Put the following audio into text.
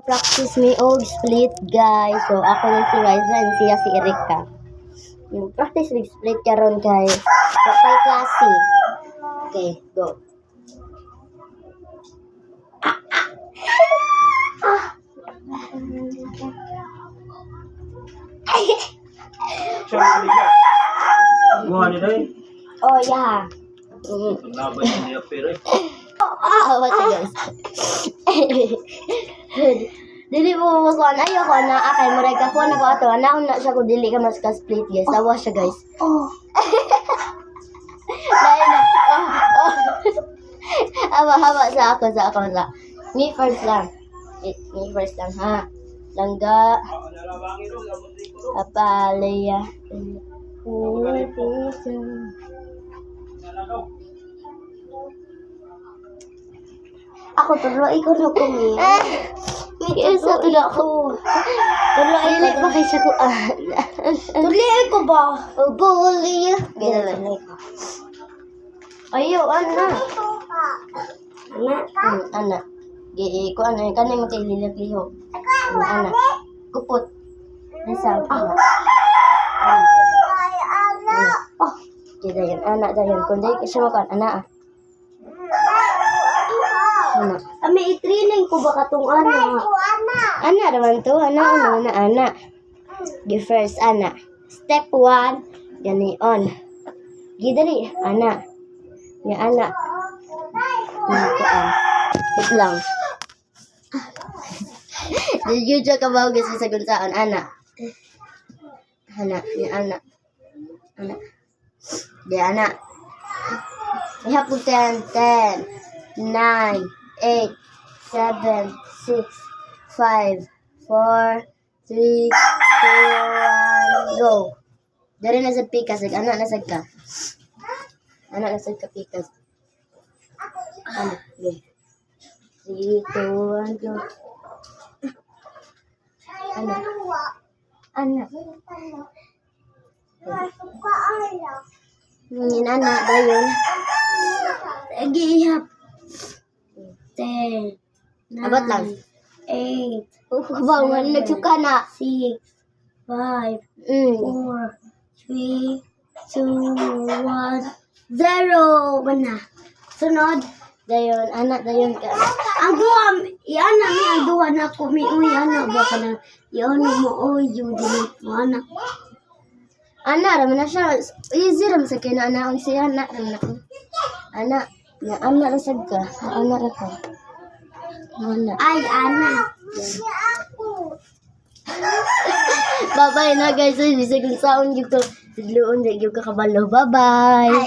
Practice me og split, guys. So, ako na si Ryza and siya si Erika. Practice with split karon kay kapay klase. Okay, go. Buhan nila eh. Oh, yeah. Laban niya pero eh. What's it, guys? Dili mo kuan ayo ko na akay mo reka ko na ko ato na una siya ko dili ka mas ka split, guys. Awa siya, guys. Dahil na. Hawa sa ako sa. Me first lang. Me first lang, ha. Langga. Apalaya. Ako tuloy ko na kumi. Yes, ato na ako. Tuloy pa kay siya ko. Tuloy ko ba? Buli. Ganun ko. Ayo, ana. Ana. Gi ko ana kanay mo kay lilag-liho. Ana. Kupot. Nasa ako. Oh, kita yan anak dayon kundi kasi mo kan anak. Anak. Ami i-training ko ba katong anak? Anak naman to, anak. Gi first anak. Step 1, gani on. Gi dali anak. Ya anak. Wait lang. Diyo ka ba guys sa gunsaon anak? Anak, ya anak. Anak. Di anak. Ihap ko 10, 9, 8, 7, 6, 5, 4, 3, 2, 1, go. Dari na sa pikas, anak na sa ka. Anak na sa ka pikas. Anak, okay. 3, 2, 1, go. Anak. Anak. Ngin anak dayon. Lagi ihap. 10. Abot lang. 8. Bangun nagsuka na. 6. 5. 4. 3. 2. 1. 0. Mana? Sunod. Dayon, anak dayon ka. Ang duha, iana mi ang duha na ko mi uy anak ba ka na. Iyon mo uy yu dili mo anak. Anak raman na siya. Easy ram sa kina anak ang siya anak raman na. Anak, na anak na sad ka. Anak na ka. Anak. Ay anak. Bye-bye na guys. Bisag kung saon gyud ko. Sigluon gyud ka kabalo. Bye-bye.